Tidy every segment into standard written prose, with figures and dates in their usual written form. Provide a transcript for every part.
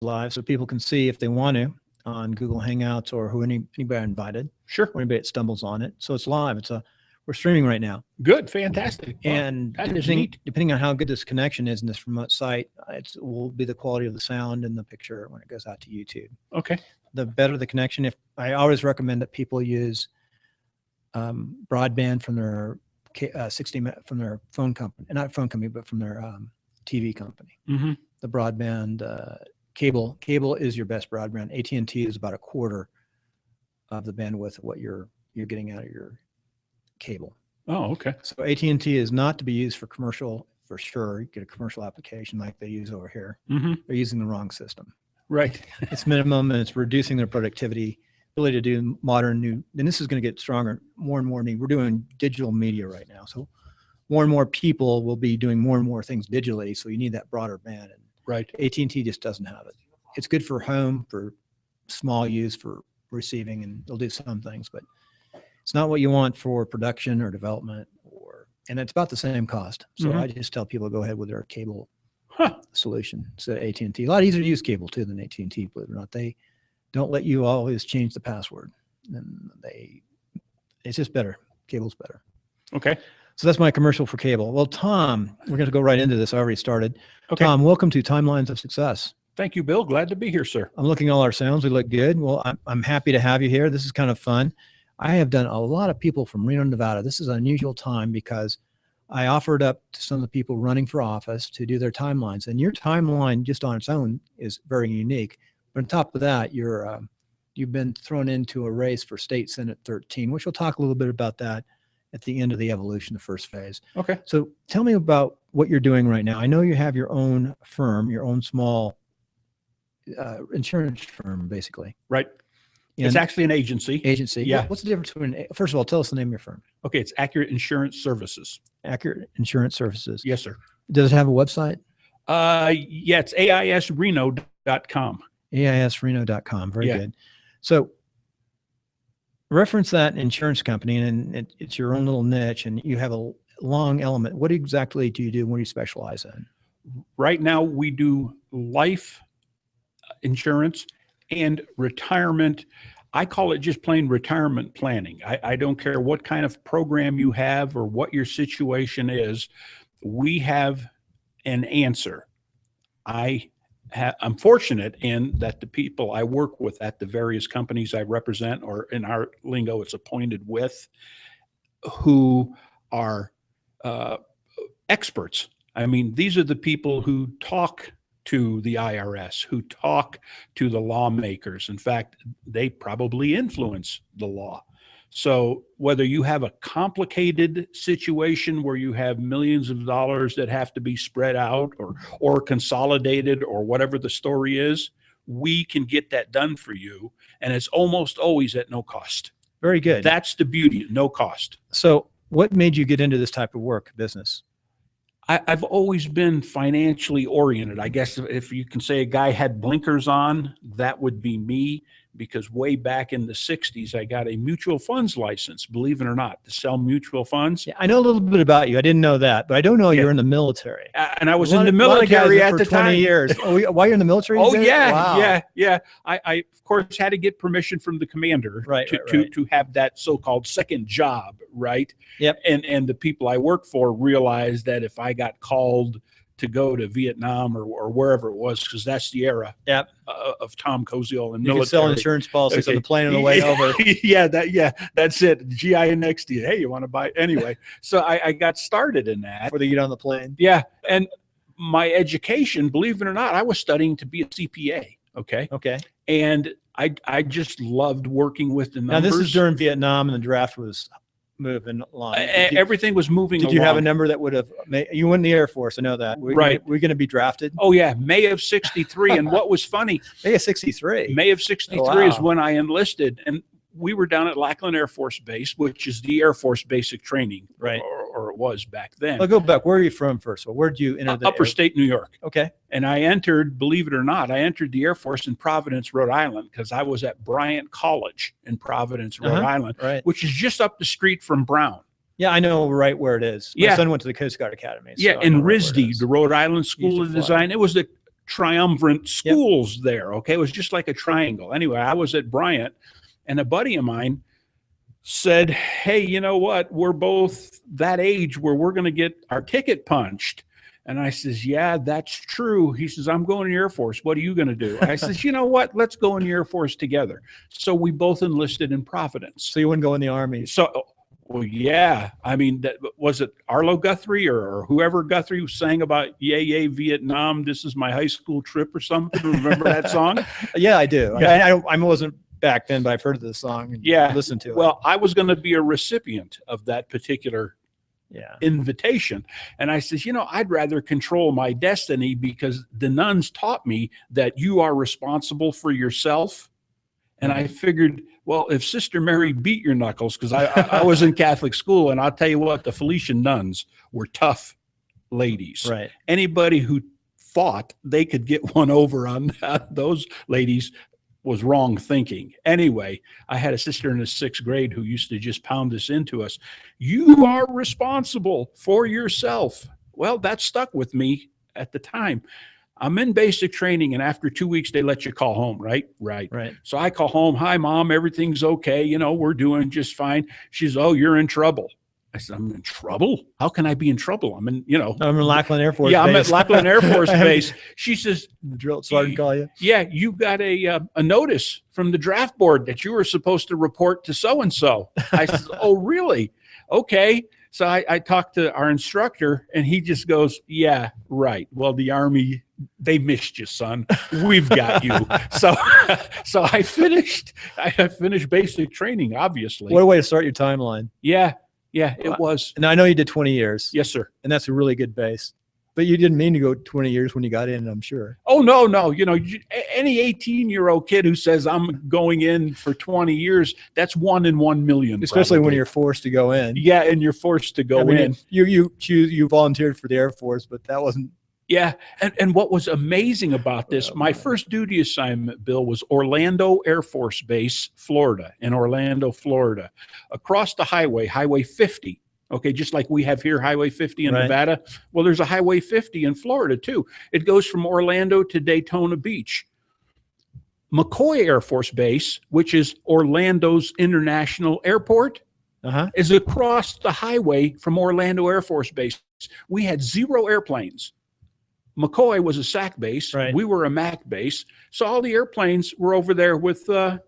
live so people can see if they want to on Google Hangouts or anybody invited. Sure. Or anybody that stumbles on it. So it's live. We're streaming right now. Good. Fantastic. And depending on how good this connection is in this remote site, it will be the quality of the sound and the picture when it goes out to YouTube. Okay. The better the connection. I always recommend that people use broadband from their from their phone company, not phone company, but from their TV company. Mm-hmm. The broadband cable is your best broadband. AT&T is about a quarter of the bandwidth of what you're getting out of your cable. Oh, okay. So AT&T is not to be used for commercial for sure. You get a commercial application like they use over here. Mm-hmm. They're using the wrong system. Right. It's minimum and it's reducing their productivity, ability to do modern new, and this is going to get stronger, more and more need. We're doing digital media right now. So more and more people will be doing more and more things digitally. So you need that broader band. And right. AT&T just doesn't have it. It's good for home, for small use, for receiving, and they'll do some things, but it's not what you want for production or development, and it's about the same cost. So I just tell people to go ahead with their cable solution. So AT&T, a lot easier to use cable too than AT&T, believe it or not. They don't let you always change the password, and it's just better. Cable's better. Okay. So that's my commercial for cable. Well, Tom, we're going to go right into this. I already started. Okay. Tom, welcome to Timelines of Success. Thank you, Bill. Glad to be here, sir. I'm looking at all our sounds. We look good. Well, I'm happy to have you here. This is kind of fun. I have done a lot of people from Reno, Nevada. This is an unusual time because I offered up to some of the people running for office to do their timelines. And your timeline just on its own is very unique. But on top of that, you've been thrown into a race for State Senate 13, which we'll talk a little bit about that at the end of the evolution, the first phase. Okay. So tell me about what you're doing right now. I know you have your own firm, your own small insurance firm, basically. Right. It's actually an agency. Yeah. What's the difference between, first of all, tell us the name of your firm. Okay. It's Accurate Insurance Services. Accurate Insurance Services. Yes, sir. Does it have a website? Yeah, it's aisreno.com. aisreno.com. Very good. So reference that insurance company, and it's your own little niche, and you have a long element. What exactly do you do? What do you specialize in? Right now, we do life insurance and retirement. I call it just plain retirement planning. I don't care what kind of program you have or what your situation is. We have an answer. I'm fortunate in that the people I work with at the various companies I represent, or in our lingo, it's appointed with, who are experts. I mean, these are the people who talk to the IRS, who talk to the lawmakers. In fact, they probably influence the law. So whether you have a complicated situation where you have millions of dollars that have to be spread out or consolidated or whatever the story is, we can get that done for you. And it's almost always at no cost. Very good. That's the beauty, no cost. So what made you get into this type of work, business? I've always been financially oriented. I guess if you can say a guy had blinkers on, that would be me, because way back in the 60s, I got a mutual funds license, believe it or not, to sell mutual funds. Yeah, I know a little bit about you. I didn't know that, but I don't know you're in the military. And I was in the military at the time. 20 years. Oh, why you're in the military? Oh, yeah, wow. yeah. I, of course, had to get permission from the commander to have that so-called second job, right? Yep. And the people I work for realized that if I got called to go to Vietnam or wherever it was, because that's the era of Tom Koziol and military. You can sell insurance policies on the plane on the way over. That's it. GI next to you. Hey, you want to buy? Anyway, so I got started in that. Before they get on the plane. Yeah. And my education, believe it or not, I was studying to be a CPA. Okay. And I just loved working with the numbers. Now, this is during Vietnam, and the draft was moving along. Everything was moving along. Did you have a number that would have made you went in the Air Force? I know that. We're going to be drafted. Oh yeah, May of '63. And what was funny? May of '63. May of '63 is when I enlisted, and we were down at Lackland Air Force Base, which is the Air Force basic training, right? Or it was back then. I'll go back. Where are you from first? Well, where did you enter? Upper State New York. Okay. And I entered, believe it or not, I entered the Air Force in Providence, Rhode Island, because I was at Bryant College in Providence, Rhode Island, which is just up the street from Brown. Yeah, I know right where it is. My son went to the Coast Guard Academy. So in RISD, the Rhode Island School of Design. It was the triumvirate schools there. Okay. It was just like a triangle. Anyway, I was at Bryant, and a buddy of mine said, hey, you know what? We're both that age where we're going to get our ticket punched. And I says, yeah, that's true. He says, I'm going to the Air Force. What are you going to do? I says, you know what? Let's go in the Air Force together. So we both enlisted in Providence. So you wouldn't go in the Army. So, well, yeah. I mean, was it Arlo Guthrie or whoever Guthrie sang about yay, yay, Vietnam, this is my high school trip or something? Remember that song? Yeah, I do. Yeah. I wasn't back then, but I've heard of the song and listened to it. Well, I was going to be a recipient of that particular invitation. And I says, you know, I'd rather control my destiny, because the nuns taught me that you are responsible for yourself. And I figured, well, if Sister Mary beat your knuckles, because I was in Catholic school, and I'll tell you what, the Felician nuns were tough ladies. Right. Anybody who thought they could get one over on those ladies was wrong thinking. Anyway, I had a sister in the 6th grade who used to just pound this into us. You are responsible for yourself. Well, that stuck with me at the time. I'm in basic training, and after 2 weeks, they let you call home, right? Right. So I call home. Hi, Mom. Everything's okay. You know, we're doing just fine. She says, oh, you're in trouble. I said, I'm in trouble? How can I be in trouble? I'm in Lackland Air Force Base. Yeah, I'm at Lackland Air Force Base. She says, the drill sergeant call you? Yeah, you got a notice from the draft board that you were supposed to report to so-and-so. I said, oh, really? Okay. So I talked to our instructor, and he just goes, yeah, right. Well, the Army, they missed you, son. We've got you. So I finished basic training, obviously. What a way to start your timeline. Yeah, it was. And I know you did 20 years. Yes, sir. And that's a really good base. But you didn't mean to go 20 years when you got in, I'm sure. Oh, no. You know, any 18-year-old kid who says I'm going in for 20 years, that's 1 in 1 million. Especially probably. when you're forced to go in. Yeah, and you're forced to go in. You volunteered for the Air Force, but that wasn't. Yeah, and what was amazing about this, my first duty assignment, Bill, was Orlando Air Force Base, Florida, in Orlando, Florida. Across the highway, Highway 50. Okay, just like we have here Highway 50 in Nevada. Well, there's a Highway 50 in Florida, too. It goes from Orlando to Daytona Beach. McCoy Air Force Base, which is Orlando's International Airport, is across the highway from Orlando Air Force Base. We had 0 airplanes. McCoy was a SAC base. Right. We were a MAC base. So all the airplanes were over there with the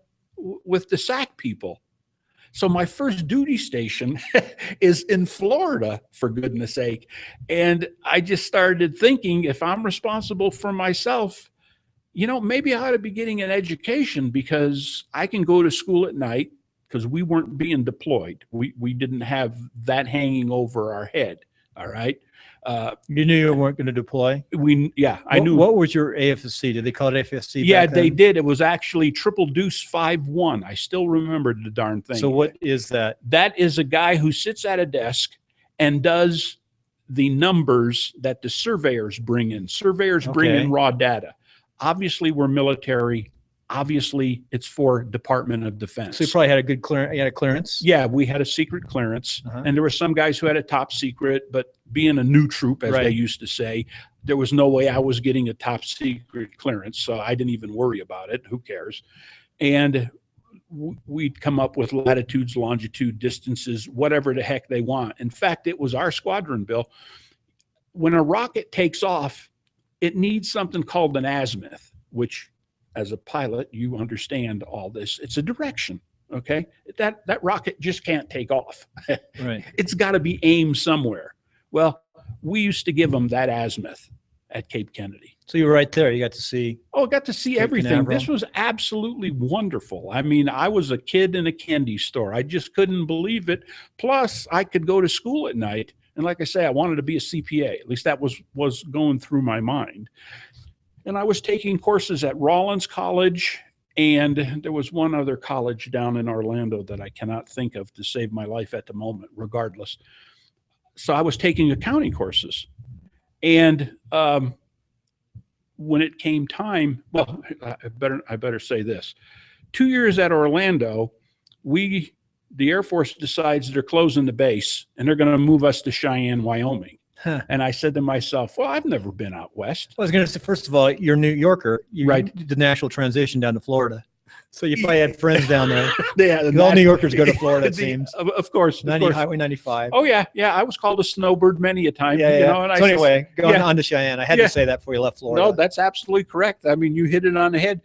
SAC people. So my first duty station is in Florida, for goodness sake. And I just started thinking, if I'm responsible for myself, you know, maybe I ought to be getting an education, because I can go to school at night, because we weren't being deployed. We didn't have that hanging over our head. All right. You knew you weren't going to deploy? I knew. What was your AFSC? Did they call it AFSC? Yeah, back then? they did. It was actually Triple Deuce 5-1. I still remember the darn thing. So what is that? That is a guy who sits at a desk and does the numbers that the surveyors bring in. Surveyors bring in raw data. Obviously, we're military. Obviously, it's for Department of Defense. So you probably had a good clearance. You had a clearance? Yeah, we had a secret clearance. And there were some guys who had a top secret, but being a new troop, as they used to say, there was no way I was getting a top secret clearance. So I didn't even worry about it. Who cares? And we'd come up with latitudes, longitude, distances, whatever the heck they want. In fact, it was our squadron, Bill. When a rocket takes off, it needs something called an azimuth, which, as a pilot, you understand all this. It's a direction, okay? That rocket just can't take off. Right. It's got to be aimed somewhere. Well, we used to give them that azimuth at Cape Kennedy. So you were right there. You got to see. Oh, I got to see Cape everything. Canaveral. This was absolutely wonderful. I mean, I was a kid in a candy store. I just couldn't believe it. Plus, I could go to school at night. And like I say, I wanted to be a CPA. At least that was going through my mind. And I was taking courses at Rollins College, and there was one other college down in Orlando that I cannot think of to save my life at the moment, regardless. So I was taking accounting courses. And when it came time, well, I better say this. 2 years at Orlando, the Air Force decides they're closing the base, and they're going to move us to Cheyenne, Wyoming. Huh. And I said to myself, well, I've never been out west. I was going to say, first of all, you're a New Yorker. You Right. did the natural transition down to Florida. So you probably had friends down there. Yeah, 'Cause all New Yorkers go to Florida, it the- seems. Of course. Highway 95. Oh, yeah. Yeah. I was called a snowbird many a time. Yeah, You yeah. know, and So I anyway, going yeah. on to Cheyenne. I had Yeah. to say that before you left Florida. No, that's absolutely correct. I mean, you hit it on the head.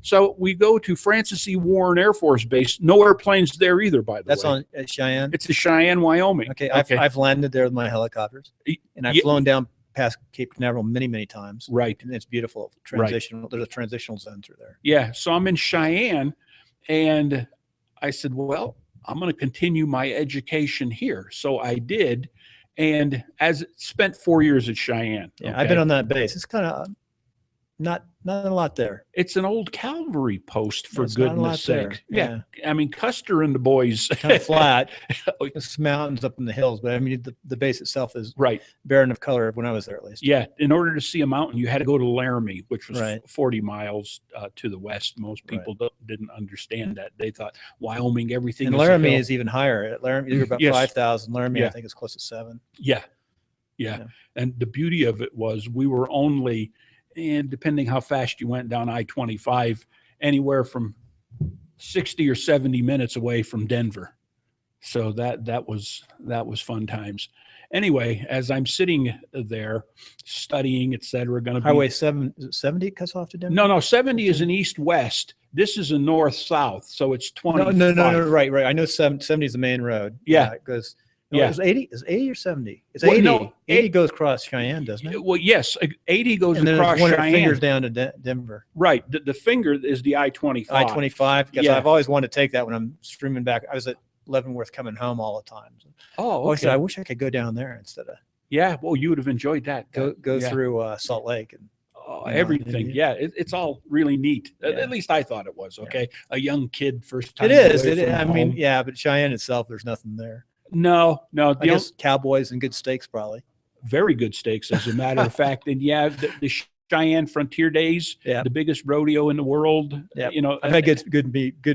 So we go to Francis E. Warren Air Force Base. No airplanes there either, by the That's way. on Cheyenne. It's in Cheyenne, Wyoming. Okay, I've landed there with my helicopters, and I've Yeah. flown down past Cape Canaveral many, many times. Right. And it's beautiful. Transitional. There's a transitional zone through there. Yeah. So I'm in Cheyenne, and I said, well, I'm going to continue my education here. So I did, and spent 4 years at Cheyenne. Yeah, okay? I've been on that base. It's kind of not a lot there. It's an old cavalry post, for There's not a lot goodness there. sake. Yeah. I mean, Custer and the boys. Kind of flat. There's some mountains up in the hills, but I mean the base itself is Right. barren of color when I was there, at least. Yeah. In order to see a mountain, you had to go to Laramie, which was Right. 40 miles to the west. Most people didn't understand that. They thought Wyoming, everything. And is a Laramie hill. is even higher. At Laramie, you're about Yes. 5,000. Laramie, Yeah. I think, is close to 7. Yeah. Yeah. And the beauty of it was we were only, and depending how fast you went down I-25, anywhere from 60 or 70 minutes away from Denver. So that was fun times. Anyway, as I'm sitting there studying, et cetera, going to be Highway 7, is it 70 cuts off to Denver? no, 70 is an east-west. This is a north-south. So it's 25. No. Right. I know 70 is the main road. Yeah. It goes. Yeah. Is 80 or 70? It's Well, 80. no, 80 goes across Cheyenne, doesn't it? Well, yes, 80 goes And then across there's one that Cheyenne. fingers down to Denver. Right. The finger is the I-25. I-25, because Yeah. I've always wanted to take that when I'm streaming back. I was at Leavenworth coming home all the time. Oh, I said, okay. I wish I could go down there instead of Yeah. Well, you would have enjoyed that. go Yeah. through Salt Lake. And Oh, you know, everything. yeah. Yeah. It's all really neat. Yeah. At least I thought it was. Okay. A young kid, first time. it is. away from I mean, home. yeah, but Cheyenne itself, there's nothing there. No. I The guess cowboys and good steaks, probably. very good steaks, as a matter of fact. And yeah, the Cheyenne Frontier Days, Yeah. the biggest rodeo in the world. Yeah. You know, I've had good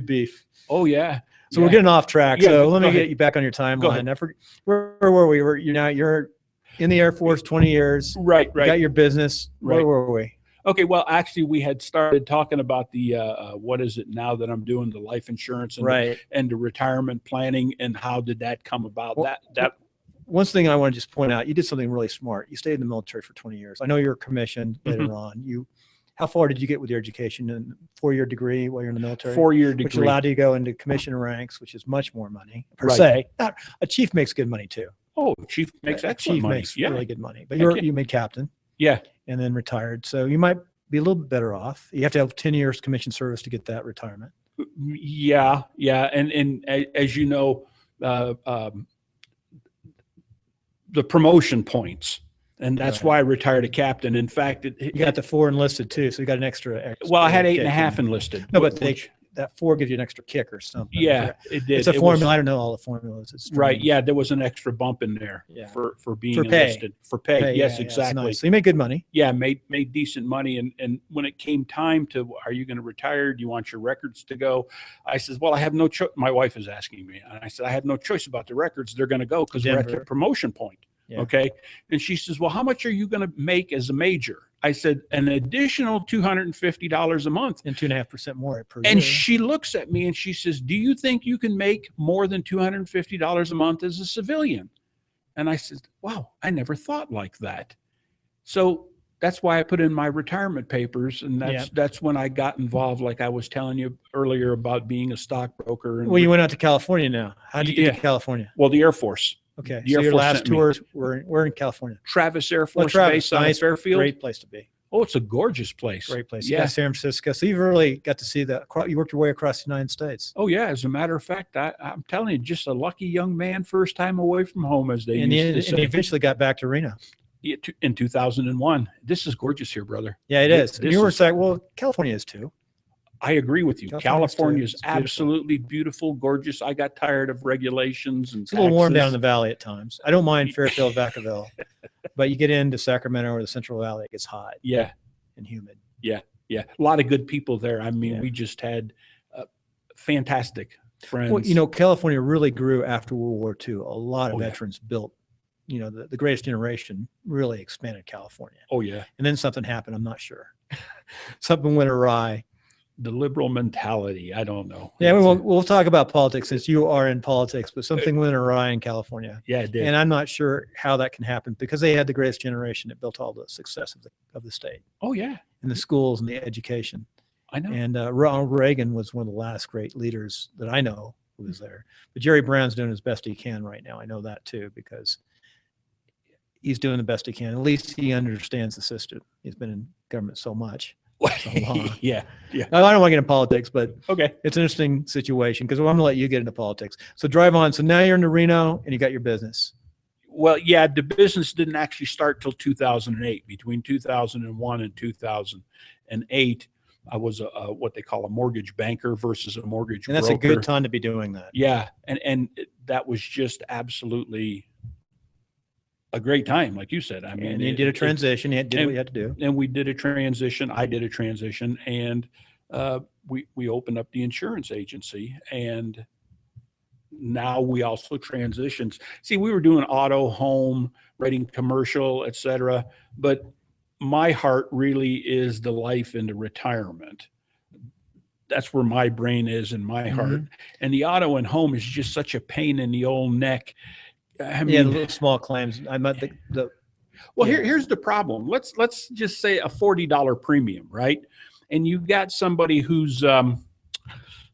beef. Oh, yeah. So Yeah. we're getting off track. Yeah, So let go me get ahead. you back on your Go timeline. ahead. I forget, where were we? You're in the Air Force 20 years. Right. You got your business. Right. Where were we? Okay, well, actually, we had started talking about the what is it now that I'm doing, the life insurance and Right. the retirement planning, and how did that come about? Well, that One thing I want to just point out, you did something really smart. You stayed in the military for 20 years. I know you're commissioned later Mm-hmm. on. How far did you get with your education? And 4-year degree while you're in the military? 4-year Which degree. allowed you to go into commission ranks, which is much more money per Right. se. A chief makes good money too. Oh, chief makes A excellent chief money. makes Yeah, really good money. But Heck yeah. you made captain yeah, and then retired. So you might be a little bit better off. You have to have 10 years commission service to get that retirement. yeah. And as you know, the promotion points, and that's Right. why I retired a captain. In fact, You got the 4 enlisted too, so you got an extra. well, I had 8.5 kick in. enlisted. No, but which- that 4 gives you an extra kick or something. yeah, it did. It's a It was- formula. I don't know all the formulas. It's Right. strange. Yeah, there was an extra bump in there Yeah. for being For pay. enlisted. For pay. Hey, Yes, yeah, it's exactly. nice. So you made good money. Yeah, made decent money. And when it came time to, are you going to retire? Do you want your records to go? I says, well, I have no choice. My wife is asking me. And I said, I have no choice about the records. They're going to go because we're at the Denver. promotion point. Yeah. Okay. And she says, well, how much are you going to make as a major? I said, an additional $250 a month. And 2.5% more per And year. she looks at me and she says, do you think you can make more than $250 a month as a civilian? And I said, wow, I never thought like that. So that's why I put in my retirement papers. And that's when I got involved, like I was telling you earlier about being a stockbroker. And Well, you went out to California now. How did you get Yeah. to California? well, the Air Force, Okay. The So Air your Force last sent me. tours were in California. Travis Air Well, Force Travis, Base out of nice, Fairfield. great place to be. Oh, it's a gorgeous place. Great place. You Yeah. got San Francisco. So you've really got to see that. You worked your way across the United States. Oh, yeah. As a matter of fact, I'm telling you, just a lucky young man, first time away from home, as they And you used to say. eventually got back to Reno. In 2001. This is gorgeous here, brother. Yeah, it is. This You were is- saying, well, California is too. I agree with you. California's California too. is It's beautiful. absolutely beautiful, gorgeous. I got tired of regulations and It's a little warm down in taxes. the valley at times. I don't mind Fairfield, Vacaville, but you get into Sacramento or the Central Valley, it gets hot Yeah, and humid. yeah. A lot of good people there. I mean, Yeah. we just had fantastic friends. Well, California really grew after World War II. A lot of Oh, yeah. veterans built the greatest generation really expanded California. Oh yeah. And then something happened. I'm not sure. Something went awry. The liberal mentality. I don't know. Yeah, we'll talk about politics since you are in politics, but something went awry in California. Yeah, it did. And I'm not sure how that can happen because they had the greatest generation that built all the success of the state Oh yeah. and the schools and the education. I know. And Ronald Reagan was one of the last great leaders that I know who was there. But Jerry Brown's doing as best he can right now. I know that too because he's doing the best he can. At least he understands the system. He's been in government so much. So long. Yeah. I don't want to get into politics, but Okay. it's an interesting situation because I'm going to let you get into politics. So drive on. So now you're in Reno and you got your business. Well, yeah, the business didn't actually start till 2008. Between 2001 and 2008, I was what they call a mortgage banker versus a mortgage And that's broker. a good time to be doing that. Yeah, and that was just absolutely a great time, like you said. I mean, And you did a transition. You did what you had to do. and we did a transition. I did a transition, and we opened up the insurance agency, and now we also transitioned. See, we were doing auto, home, writing commercial, etc. But my heart really is the life into retirement. That's where my brain is and my heart. And the auto and home is just such a pain in the old neck. I mean, Yeah, the little small claims. I'm at well, yeah. here's the problem. Let's just say a $40 premium, right? And you've got somebody who's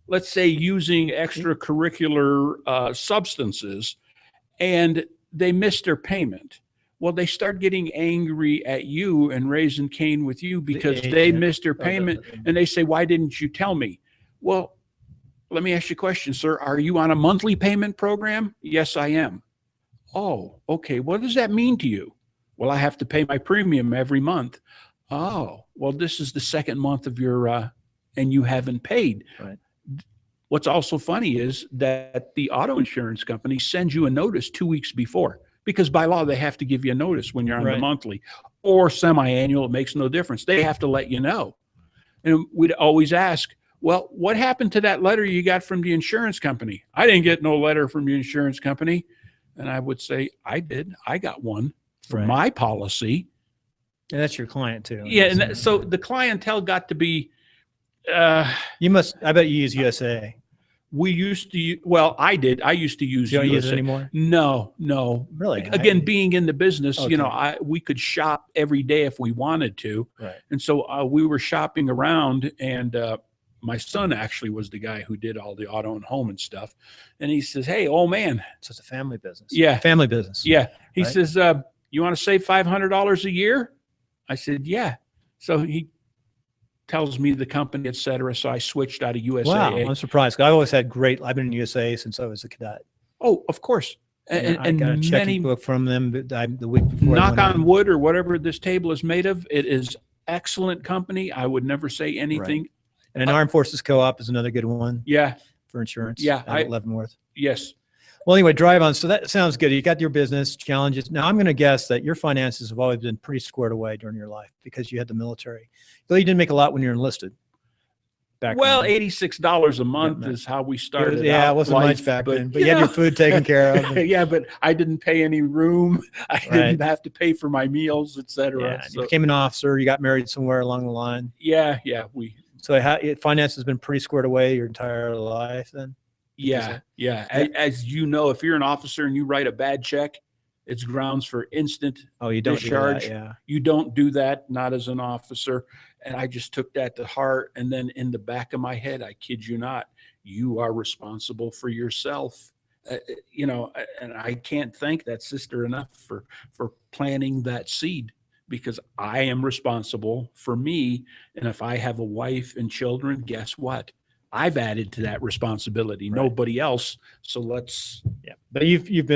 let's say using extracurricular substances, and they miss their payment. Well, they start getting angry at you and raising Cain with you because they missed their payment, and they say, "Why didn't you tell me?" Well, let me ask you a question, sir. Are you on a monthly payment program? Yes, I am. Oh, okay. What does that mean to you? Well, I have to pay my premium every month. Oh, well, this is the second month of your, and you haven't paid. Right. What's also funny is that the auto insurance company sends you a notice 2 weeks before, because by law, they have to give you a notice when you're on the monthly or semi-annual. It makes no difference. They have to let you know. And we'd always ask, well, what happened to that letter you got from the insurance company? I didn't get no letter from the insurance company. And I would say, I did. I got one for my policy. And that's your client too. Yeah. And so the clientele got to be. You must, I bet you use USA. We used to, well, I did. I used to use You don't USA. use it anymore? No. Really? Again, being in the business, we could shop every day if we wanted to. Right. And so we were shopping around, and my son actually was the guy who did all the auto and home and stuff. And he says, "Hey, old man." So it's a family business. Yeah. Family business. Yeah. He Right? says, "You want to save $500 a year?" I said, "Yeah." So he tells me the company, et cetera. So I switched out of USAA. Wow, I'm surprised. I always had I've been in USA since I was a cadet. Oh, of course. And I got a checking many, book from them the week before. knock on wood or whatever this table is made of, it is excellent company. I would never say anything. Right. And an Armed Forces Co-op is another good one. Yeah. For insurance. Yeah. Out at Leavenworth. Yes. Well, anyway, drive on. So that sounds good. You got your business challenges. Now, I'm going to guess that your finances have always been pretty squared away during your life because you had the military. Though you didn't make a lot when you're enlisted. Well, $86 a month is how we started. Yeah, it wasn't much back then, but you had your food taken care of. Yeah, but I didn't pay any room. I didn't have to pay for my meals, et cetera. Yeah, so, you became an officer. You got married somewhere along the line. Yeah. So finance has been pretty squared away your entire life then? Yeah. As you know, if you're an officer and you write a bad check, it's grounds for instant discharge. Do that, yeah. You don't do that, not as an officer. And I just took that to heart. And then in the back of my head, I kid you not, you are responsible for yourself. And I can't thank that sister enough for planting that seed, because I am responsible for me. And if I have a wife and children, guess what? I've added to that responsibility. Right. Nobody else. So let's. Yeah. But you've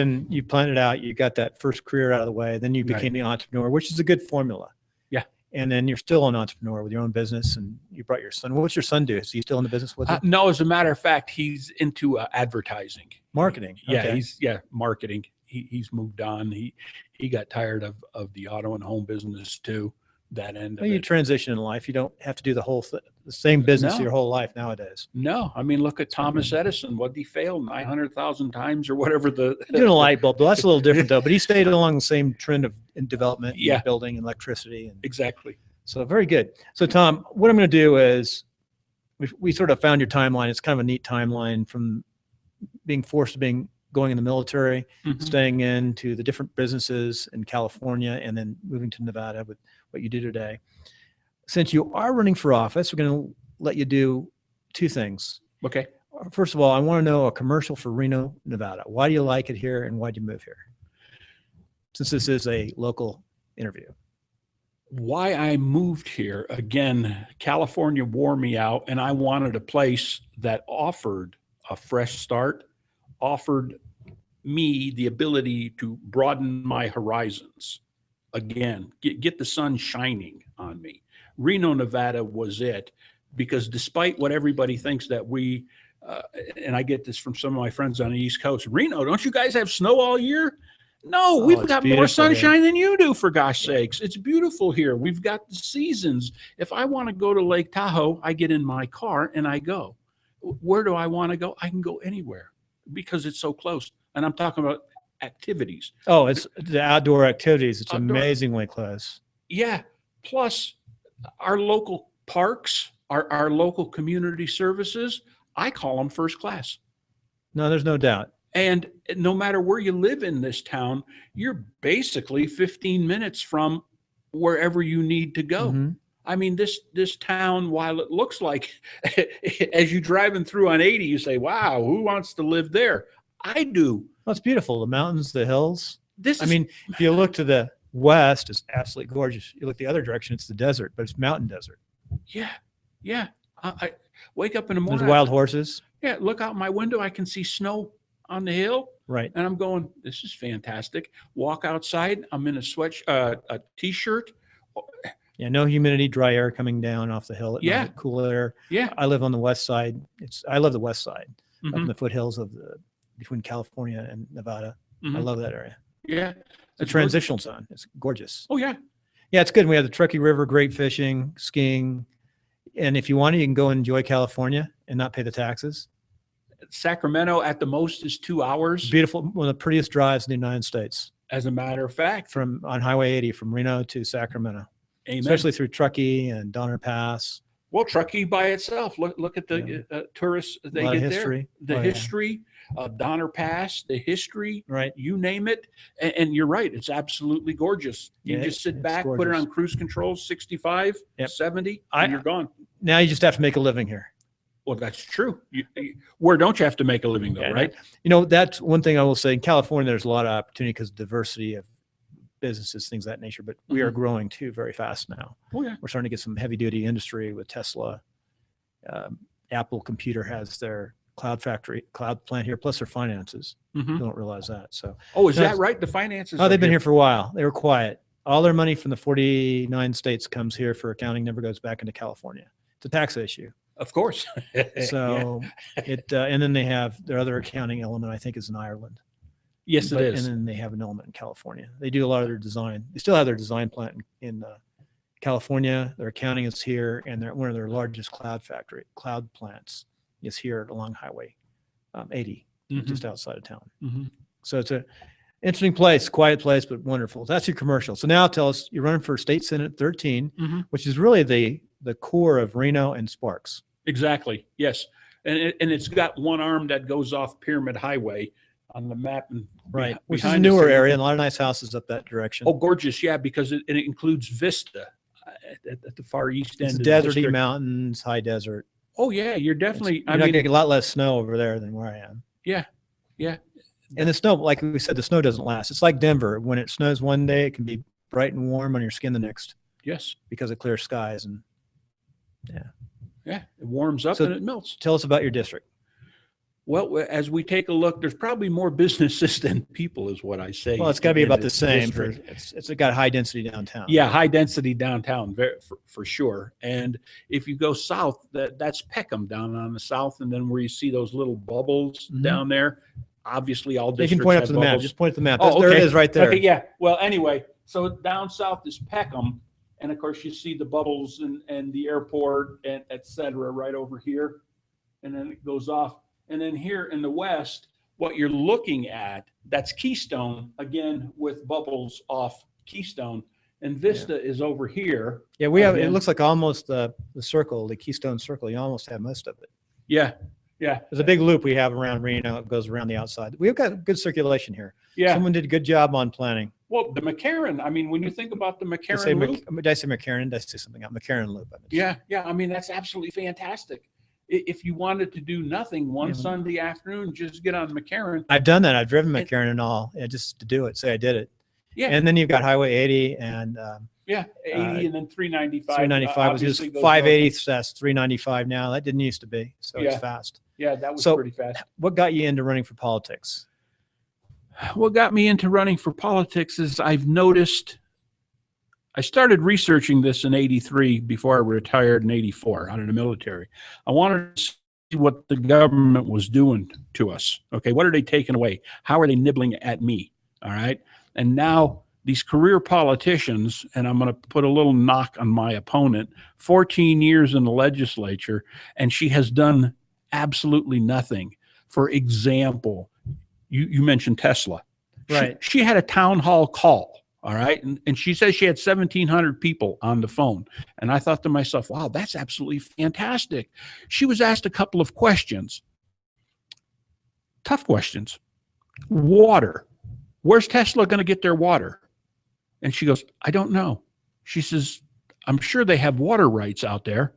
planned it out. You got that first career out of the way. Then you became the entrepreneur, which is a good formula. Yeah. And then you're still an entrepreneur with your own business, and you brought your son. What's your son do? Is he still in the business with you? No, as a matter of fact, he's into advertising. Marketing. Yeah. Okay. Marketing. He's moved on. He got tired of the auto and home business too. that end of Well, you it. transition in life. You don't have to do the same business No. your whole life nowadays. No, I mean, look at Thomas Edison. What did he fail 900,000 times or whatever the Doing a light bulb, though, that's a little different, though. But he stayed along the same trend of in development, Yeah. and building, and electricity, and Exactly. so very good. So, Tom, what I'm going to do is we sort of found your timeline. It's kind of a neat timeline from being forced to going in the military, Mhm. staying into the different businesses in California, and then moving to Nevada with what you do today. Since you are running for office, we're going to let you do two things. Okay. First of all, I want to know a commercial for Reno, Nevada. Why do you like it here, and why do you move here? Since this is a local interview. Why I moved here, again, California wore me out, and I wanted a place that offered a fresh start, offered me the ability to broaden my horizons. Again, get the sun shining on me. Reno, Nevada was it, because despite what everybody thinks that we, and I get this from some of my friends on the East Coast, Reno, don't you guys have snow all year? No, we've it's got more beautiful here. sunshine than you do, for gosh sakes. It's beautiful here. We've got the seasons. If I want to go to Lake Tahoe, I get in my car and I go. Where do I want to go? I can go anywhere because it's so close. And I'm talking about activities. Oh, it's the outdoor activities. It's Outdoor. amazingly close. Yeah. Plus, our local parks, our local community services, I call them first class. No, there's no doubt. And no matter where you live in this town, you're basically 15 minutes from wherever you need to go. Mhm. I mean, this town, while it looks like, as you're driving through on 80, you say, wow, who wants to live there? I do. Well, it's beautiful. The mountains, the hills. This I is, mean, if you look to the west, it's absolutely gorgeous. You look the other direction, it's the desert, but it's mountain desert. yeah, yeah. I wake up in the There's morning. wild horses. Yeah, look out my window. I can see snow on the hill. Right. And I'm going, this is fantastic. Walk outside. I'm in a t-shirt. Yeah, no humidity, dry air coming down off the hill at Yeah. night, cool air. Yeah. I live on the west side. I love the west side, up in Mhm, the foothills between California and Nevada. I mhm. love that area. Yeah. It's a It's transitional zone. It's gorgeous. Oh, yeah. Yeah, it's good. We have the Truckee River, great fishing, skiing. And if you want to, you can go enjoy California and not pay the taxes. Sacramento at the most is 2 hours. Beautiful, one of the prettiest drives in the United States, As a matter of fact. on Highway 80 from Reno to Sacramento, Amen. especially through Truckee and Donner Pass. Well, Truckee by itself. Look at the tourists they A lot get of there. history. The Oh, yeah. history, Donner Pass, the history, Right. you name it. And you're right. It's absolutely gorgeous. You Yeah, just sit it's back, put it gorgeous. on cruise control, 65, Yep. 70, I- and you're gone. Now you just have to make a living here. Well, that's true. Where don't you have to make a living though, Yeah, right? You know, that's one thing I will say. In California, there's a lot of opportunity because of diversity of businesses, things of that nature. But we are Mhm. growing too very fast now. Oh, yeah. We're starting to get some heavy duty industry with Tesla. Apple Computer has their cloud plant here, plus their finances. Mhm. You don't realize that. So, Oh, is No, that right? The finances. oh, are they've been here for a while. They were quiet. All their money from the 49 states comes here for accounting, never goes back into California. It's a tax issue. Of course. Yeah. So and then they have their other accounting element, I think, is in Ireland. Yes, it But- is. And then they have an element in California. They do a lot of their design. They still have their design plant in California. Their accounting is here, and they're one of their largest cloud plants is here along Highway 80, Mhm. just outside of town. Mhm. So it's a interesting place, quiet place, but wonderful. That's your commercial. So now tell us, you're running for State Senate 13, Mhm. which is really the core of Reno and Sparks. Exactly. Yes. And it's got one arm that goes off Pyramid Highway on the map. And Right. Which is a behind us newer there- area and a lot of nice houses up that direction. Oh, gorgeous. Yeah. Because it includes Vista at the far east end. It's of the deserty district. mountains, high desert. Oh, yeah. You're definitely, You're not getting a lot less snow over there than where I am. yeah. And the snow, like we said, the snow doesn't last. It's like Denver. When it snows one day, it can be bright and warm on your skin the next Yes. because of clear skies. And Yeah. It warms up So- and it melts. tell us about your district. Well, as we take a look, there's probably more businesses than people is what I say. Well, it's got to be in about the this same. district. It's got high density downtown. Yeah, high density downtown, for sure. And if you go south, that's Peckham down on the south, and then where you see those little bubbles Mhm. down there, obviously all You districts can point up have to the map. bubbles. Just point at the map. Oh, There it okay. is right there. Okay, yeah. Well, anyway, so down south is Peckham, And of course, you see the bubbles and the airport and et cetera right over here. And then it goes off. And then here in the west, what you're looking at, that's Keystone, again, with bubbles off Keystone. And Vista is over here. Yeah, we have, it Again. looks like almost the circle, the Keystone Circle, you almost have most of it. Yeah, yeah. There's a big loop we have around Reno. It goes around the outside. We've got good circulation here. Yeah. Someone did a good job on planning. Well, the McCarran, I mean, when you think about the Did I McCarran say loop. Did I say McCarran? Did I say something else? McCarran loop. Yeah, yeah. I mean, that's absolutely fantastic. If you wanted to do nothing one Sunday afternoon, just get on McCarran. I've done that. I've driven McCarran and all, just to do it. Say I did it. Yeah. And then you've got Highway 80 and 80 and then 395. 395 was just 580. That's 395 now. That didn't used to be. So it's fast. Yeah, that was So, pretty fast. What got you into running for politics? What got me into running for politics is I've noticed, I started researching this in 83 before I retired in 84 out of the military. I wanted to see what the government was doing to us. Okay, what are they taking away? How are they nibbling at me? All right. And now these career politicians, and I'm going to put a little knock on my opponent, 14 years in the legislature, and she has done absolutely nothing. For example, you mentioned Tesla. Right. She had a town hall call. All right. And she says she had 1,700 people on the phone. And I thought to myself, wow, that's absolutely fantastic. She was asked a couple of questions. Tough questions. Water. Where's Tesla going to get their water? And she goes, I don't know. She says, I'm sure they have water rights out there.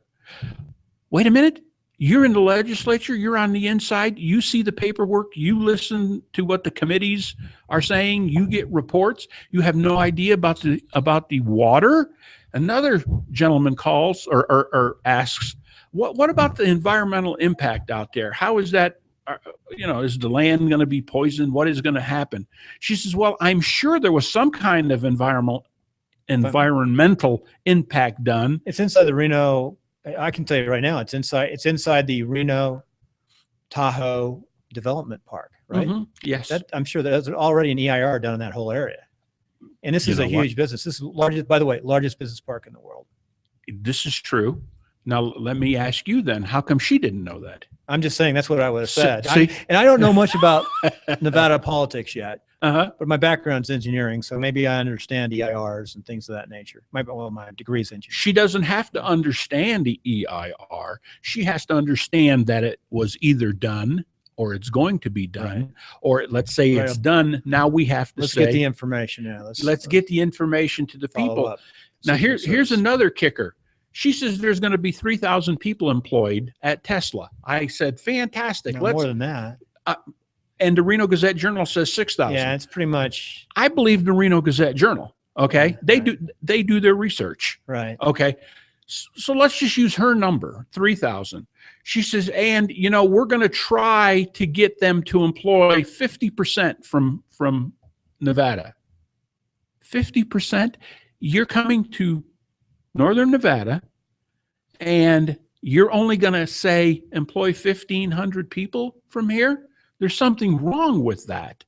Wait a minute. You're in the legislature. You're on the inside. You see the paperwork. You listen to what the committees are saying. You get reports. You have no idea about the water. Another gentleman calls or asks, what about the environmental impact out there? How is that? Is the land going to be poisoned? What is going to happen? She says, well, I'm sure there was some kind of environmental impact done. It's inside the Reno. I can tell you right now, it's inside the Reno Tahoe Development Park, right? Mm-hmm. Yes. I'm sure there's already an EIR down in that whole area. And this is a huge business. This is largest, by the way, largest business park in the world. This is true. Now, let me ask you then, how come she didn't know that? I'm just saying that's what I would have said. See? And I don't know much about Nevada politics yet, Uh-huh. but my background's engineering, so maybe I understand EIRs and things of that nature. My degree's engineering. She doesn't have to understand the EIR. She has to understand that it was either done or it's going to be done, Right. or let's say it's done. Now we have to Let's say, get the information. Yeah, let's get the information to the follow people. up. Now, Secret here's Service. another kicker. She says there's going to be 3,000 people employed at Tesla. I said, fantastic. No, more than that. And the Reno Gazette Journal says 6,000. Yeah, it's pretty much I believe the Reno Gazette Journal. Okay, Yeah, they do their research. right. Okay, so let's just use her number, 3,000. She says, and we're going to try to get them to employ 50% from Nevada. 50%. You're coming to Northern Nevada, and you're only going to say employ 1,500 people from here. There's something wrong with that.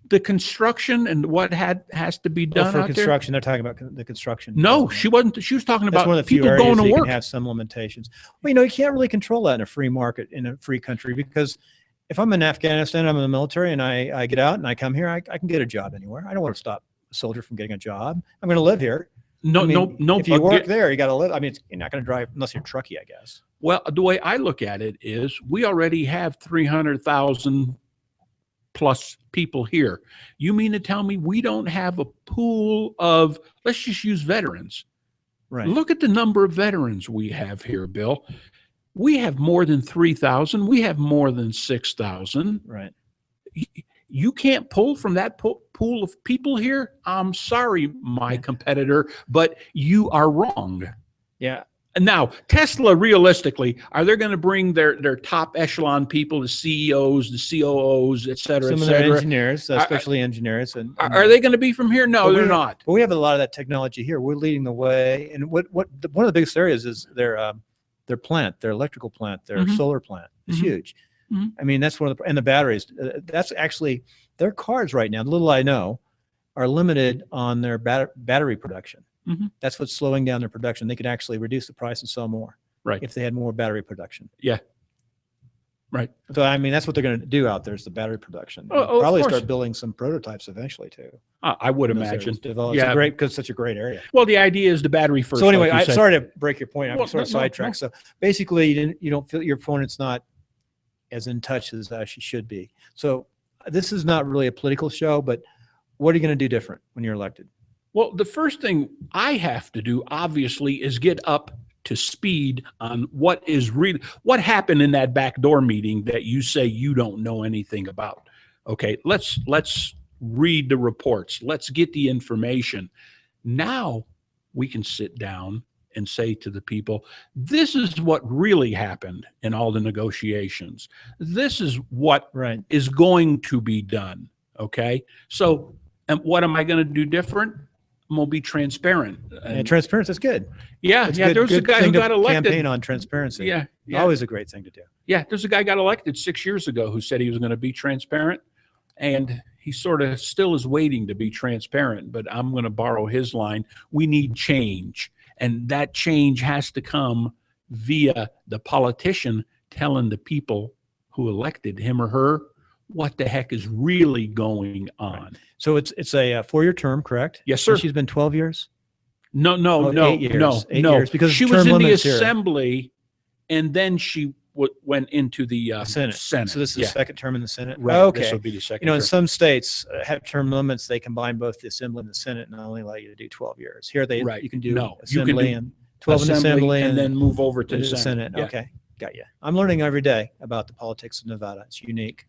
The construction and what has to be done For out construction, they're talking about the construction. there. No, she wasn't. She was talking That's about one of the few people areas going that to you work. can have some limitations. Well, you can't really control that in a free market, in a free country, because if I'm in Afghanistan, I'm in the military, and I get out and I come here, I can get a job anywhere. I don't want to stop a soldier from getting a job. I'm going to live here. No, I mean, no. If you work there, you got to live. I mean, you're not going to drive unless you're trucky, I guess. Well, the way I look at it is we already have 300,000 plus people here. You mean to tell me we don't have a pool of, let's just use veterans. Right. Look at the number of veterans we have here, Bill. We have more than 3,000. We have more than 6,000. Right. You can't pull from that pool of people here. I'm sorry, my competitor, but you are wrong. Yeah. And now, Tesla, realistically, are they going to bring their top echelon people, the CEOs, the COOs, et cetera, Some et of their cetera? engineers, especially engineers. And Are they going to be from here? No, they're not. But we have a lot of that technology here. We're leading the way. And one of the biggest areas is their plant, their electrical plant, their solar plant. It's huge. Mhm. I mean, that's one of and the batteries. That's actually their cars right now. Little I know, are limited on their battery production. Mhm. That's what's slowing down their production. They could actually reduce the price and sell more Right. if they had more battery production. Yeah. Right. So, I mean, that's what they're going to do out there is the battery production. Oh, And of probably course. start building some prototypes eventually too. I would in those imagine. areas. Develop. Yeah. It's great because it's such a great area. Well, the idea is the battery first. So anyway, like you said. sorry to break your point. I'm Well, sort of no, sidetracked. So basically, you don't feel your opponent's not as in touch as she should be. So this is not really a political show, but what are you going to do different when you're elected? Well, the first thing I have to do, obviously, is get up to speed on what happened in that backdoor meeting that you say you don't know anything about. Okay, let's read the reports. Let's get the information. Now we can sit down and say to the people, this is what really happened in all the negotiations. This is what is going to be done. Okay, so and what am I going to do different? I'm going to be transparent. And transparency is good. Yeah, It's yeah. There's a guy who got elected. Campaign on transparency. Yeah, yeah. Always a great thing to do. Yeah, there's a guy got elected 6 years ago who said he was going to be transparent, and he sort of still is waiting to be transparent. But I'm going to borrow his line. We need change, and that change has to come via the politician telling the people who elected him or her what the heck is really going on. Right. So it's a 4-year term, correct? Yes, sir. And she's been 12 years? No. 8 years. 8 years, because she was in the limits here. assembly, and then she went into the Senate. So this is the second term in the Senate? Right. Okay. This will be the second In term. some states have term limits. They combine both the assembly and the Senate and only allow you to do 12 years. Here you can do assembly and 12 in assembly and then move over to the Senate. Yeah. Okay. Got you. I'm learning every day about the politics of Nevada. It's unique.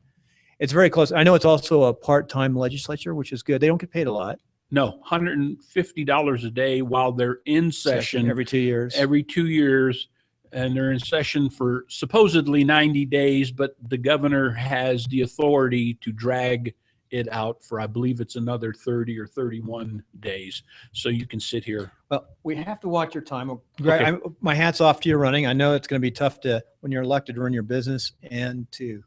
It's very close. I know it's also a part-time legislature, which is good. They don't get paid a lot. No, $150 a day while they're in session every 2 years. Every 2 years, and they're in session for supposedly 90 days, but the governor has the authority to drag it out for, I believe it's another 30 or 31 days. So you can sit here. Well, we have to watch your time. Okay. My hat's off to you running. I know it's going to be tough when you're elected to run your business and to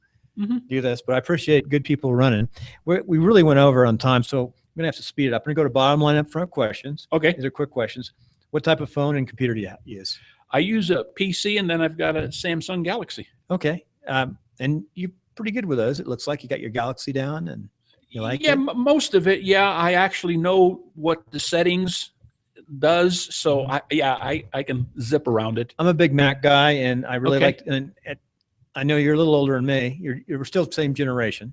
do this, but I appreciate good people running. We really went over on time, so I'm going to have to speed it up. I'm going to go to bottom line up front questions. Okay. These are quick questions. What type of phone and computer do you use? I use a PC, and then I've got a Samsung Galaxy. Okay. And you're pretty good with those. It looks like you got your Galaxy down and you like it? Yeah, most of it. Yeah, I actually know what the settings does. So I can zip around it. I'm a big Mac guy, and I really like, and I know you're a little older than me. You're still the same generation.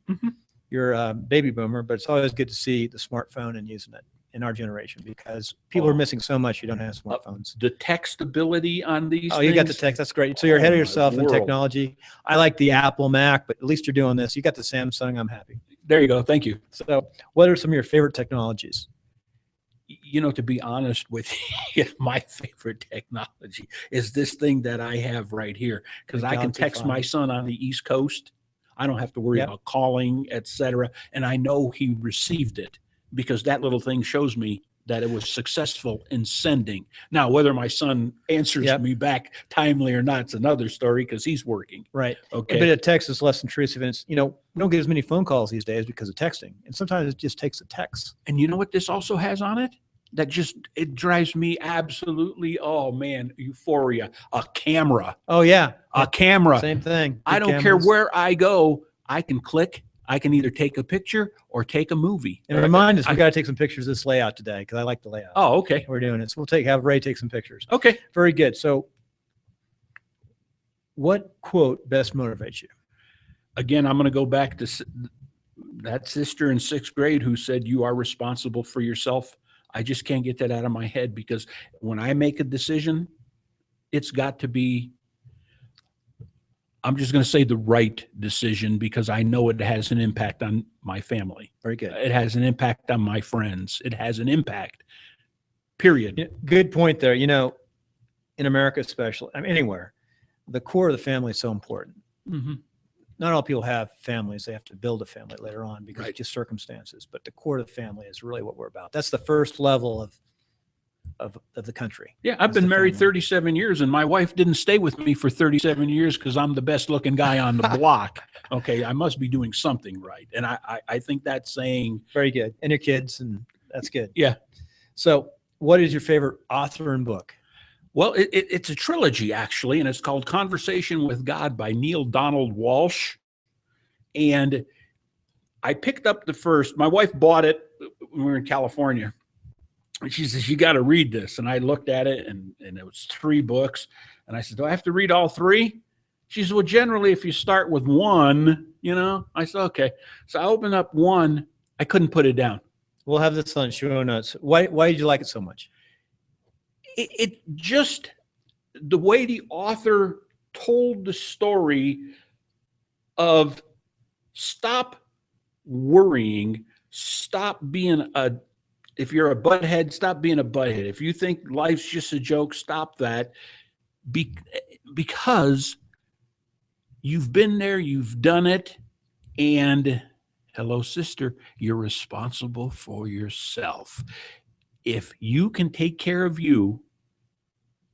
You're a baby boomer, but it's always good to see the smartphone and using it in our generation because people are missing so much. You don't have smartphones. The textability on these. Oh, you got the text. That's great. So you're ahead of yourself in technology. I like the Apple Mac, but at least you're doing this. You got the Samsung. I'm happy. There you go. Thank you. So what are some of your favorite technologies? You know, to be honest with you, my favorite technology is this thing that I have right here, because I can text my son on the East Coast. I don't have to worry about calling, etc. And I know he received it because that little thing shows me that it was successful in sending. Now, whether my son answers me back timely or not, it's another story because he's working. Right. Okay. But a text is less intrusive. And it's, we don't get as many phone calls these days because of texting. And sometimes it just takes a text. And you know what this also has on it? It drives me absolutely, oh man, euphoria. A camera. Oh yeah. A camera. Same thing. I don't care where I go. I can click. I can either take a picture or take a movie. And remind us, we got to take some pictures of this layout today because I like the layout. Oh, okay. We're doing it. So we'll have Ray take some pictures. Okay. Very good. So what quote best motivates you? Again, I'm going to go back to that sister in 6th grade who said, you are responsible for yourself. I just can't get that out of my head because when I make a decision, it's got to be, I'm just going to say the right decision because I know it has an impact on my family. Very good. It has an impact on my friends. It has an impact, period. Yeah, good point there. In America especially, I mean, anywhere, the core of the family is so important. Mm-hmm. Not all people have families. They have to build a family later on because of just circumstances. But the core of the family is really what we're about. That's the first level of the country. Yeah, I've been married 37 years, and my wife didn't stay with me for 37 years because I'm the best looking guy on the block. Okay, I must be doing something right. And I think that's saying. Very good. And your kids, and that's good. Yeah. So what is your favorite author and book? Well, it's a trilogy, actually, and it's called Conversation with God by Neil Donald Walsh. And I picked up the first. My wife bought it when we were in California. And she says, you got to read this. And I looked at it, and it was 3 books. And I said, do I have to read all 3? She said, well, generally, if you start with one, I said, okay. So I opened up one. I couldn't put it down. We'll have this on show notes. Why did you like it so much? It just, the way the author told the story of stop worrying, stop being if you're a butthead, stop being a butthead. If you think life's just a joke, stop that. Because you've been there, you've done it, and hello, sister, you're responsible for yourself. If you can take care of you,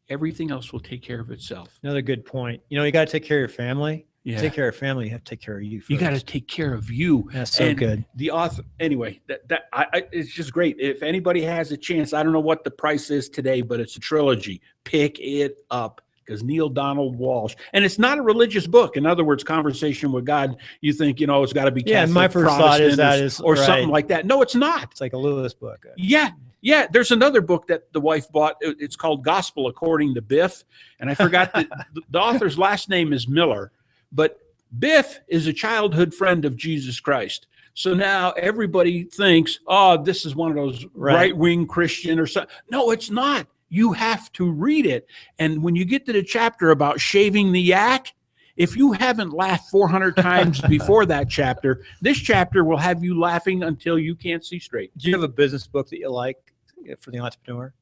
everything else will take care of itself. Another good point. You got to take care of your family. Yeah. Take care of family. You have to take care of you first. You got to take care of you. That's so good. The author, anyway, it's just great. If anybody has a chance, I don't know what the price is today, but it's a trilogy. Pick it up, because Neil Donald Walsh, and it's not a religious book. In other words, Conversation with God, you think, it's got to be Catholic, yeah. And my first thought is or right. Something like that. No, it's not. It's like a Lewis book. Yeah. Yeah, there's another book that the wife bought. It's called Gospel According to Biff, and I forgot that the author's last name is Miller. But Biff is a childhood friend of Jesus Christ. So now everybody thinks, oh, this is one of those right-wing Christian or something. No, it's not. You have to read it. And when you get to the chapter about shaving the yak, if you haven't laughed 400 times before that chapter, this chapter will have you laughing until you can't see straight. Do you have a business book that you like for the entrepreneur?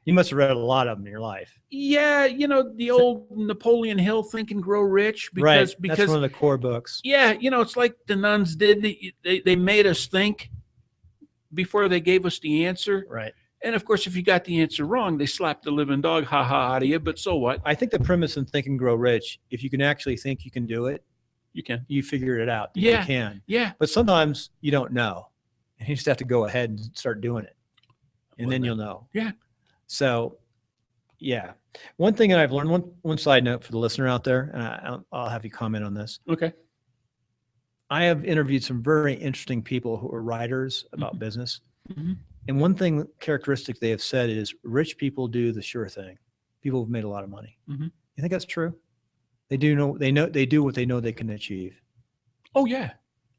You must have read a lot of them in your life. Yeah, the old Napoleon Hill Think and Grow Rich. Because that's one of the core books. Yeah, it's like the nuns did. They made us think before they gave us the answer. Right. And of course, if you got the answer wrong, they slapped the living dog out of you. But so what? I think the premise in Think and Grow Rich, if you can actually think you can do it, you can. You figure it out. Yeah. You can. Yeah. But sometimes you don't know. And you just have to go ahead and start doing it. And then you'll know. Yeah. So, yeah. One thing that I've learned, one side note for the listener out there, and I'll have you comment on this. Okay. I have interviewed some very interesting people who are writers about business. Mm-hmm. And one thing characteristic they have said is rich people do the sure thing. People who've made a lot of money. Mm-hmm. You think that's true? They do what they know they can achieve. Oh yeah.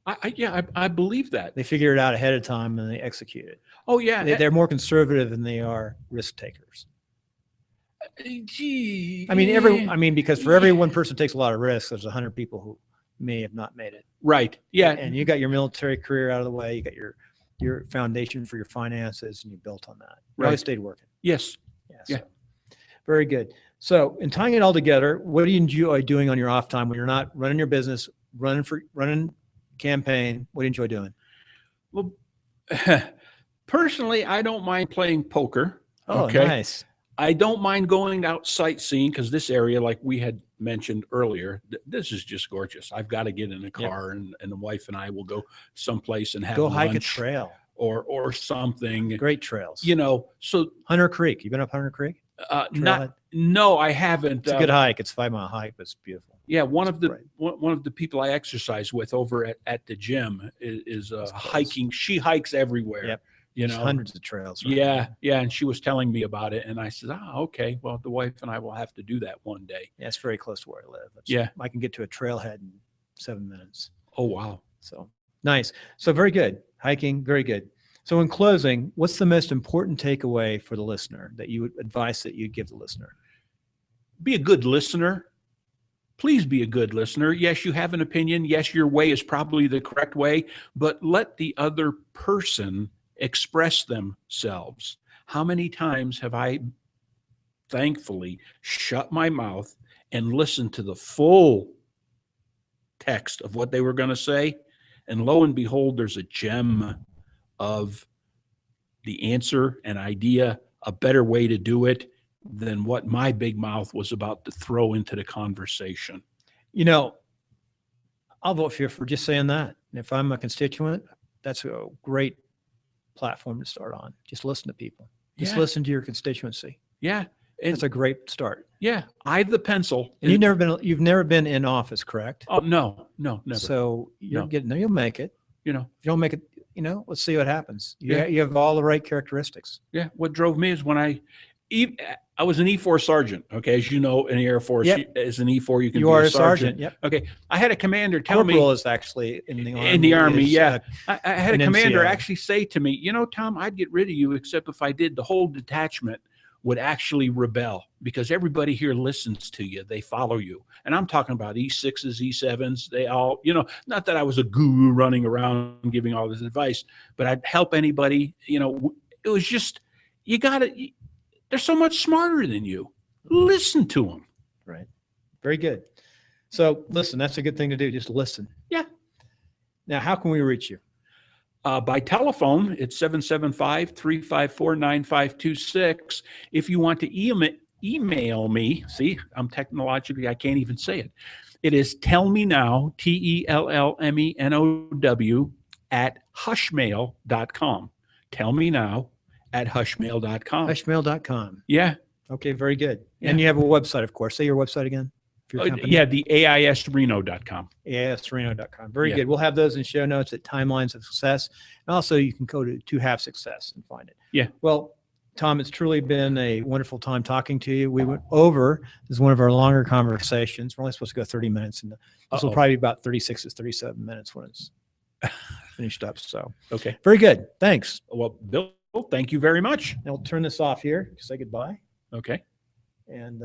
I believe that. They figure it out ahead of time and they execute it. Oh yeah. They're more conservative than they are risk takers. Gee. Because for every one person who takes a lot of risks, there's 100 people who may have not made it. Right. Yeah. And you got your military career out of the way. You got your foundation for your finances, and you built on that. You always stayed working. Yes. Yeah. Very good. So, in tying it all together, what do you enjoy doing on your off time when you're not running your business, running campaign? What do you enjoy doing? Well, personally, I don't mind playing poker. Oh, okay? Nice. I don't mind going out sightseeing, because this area, like we had mentioned earlier, this is just gorgeous. I've got to get in a car, and the wife and I will go someplace and have lunch, hike a trail or something. Great trails. So Hunter Creek. You been up Hunter Creek? No, I haven't. It's a good hike. It's a 5-mile hike, but it's beautiful. Yeah, one of the people I exercise with over at the gym is hiking. She hikes everywhere. Yep. There's hundreds of trails. Yeah. And she was telling me about it, and I said, okay, well, the wife and I will have to do that one day. Yeah, it's very close to where I live. I can get to a trailhead in 7 minutes. Oh, wow. So nice. So very good. Hiking, very good. So in closing, what's the most important takeaway for the listener advice that you'd give the listener? Be a good listener. Please be a good listener. Yes, you have an opinion. Yes, your way is probably the correct way, but let the other person express themselves. How many times have I thankfully shut my mouth and listened to the full text of what they were going to say? And lo and behold, there's a gem of the answer, an idea, a better way to do it than what my big mouth was about to throw into the conversation. I'll vote for you for just saying that. And if I'm a constituent, that's a great platform to start on. Just listen to people. Just Yeah. listen to your constituency. Yeah. That's a great start. Yeah. The pencil. And you've never been in office, correct? Oh, no, never. So you're No. getting there. You'll make it. You know, If you don't make it, let's see what happens. Yeah. You have all the right characteristics. yeah. What drove me is when I was an E4 sergeant. Okay. As you know, in the Air Force, Yep. as an E4, you can You be are a a sergeant. sergeant. Yep. Okay. I had a commander tell me, Corporal is actually in the Army. in the Army, is, yeah. I had a an commander NCO. actually say to me, Tom, I'd get rid of you, except if I did, the whole detachment would actually rebel, because everybody here listens to you. They follow you. And I'm talking about E6s, E7s. They all, not that I was a guru running around giving all this advice, but I'd help anybody. It was just, they're so much smarter than you. Listen to them. Right. Very good. So listen, that's a good thing to do. Just listen. Yeah. Now, how can we reach you? By telephone, it's 775-354-9526. If you want to email me, see, I'm technologically, I can't even say it. It is tellmenow, TELLMENOW @hushmail.com. tellmenow@hushmail.com. Hushmail.com. Yeah. Okay, very good. Yeah. And you have a website, of course. Say your website again. For your company. Yeah, the AISReno.com. AISReno.com. Very Yeah. good. We'll have those in show notes at Timelines of Success. And also, you can go to Have Success and find it. Yeah. Well, Tom, it's truly been a wonderful time talking to you. We went over, this is one of our longer conversations. We're only supposed to go 30 minutes, and this will probably be about 36 to 37 minutes when it's finished up. So, Okay. very good. Thanks. Well, Bill, thank you very much. I'll turn this off here. Say goodbye. Okay. And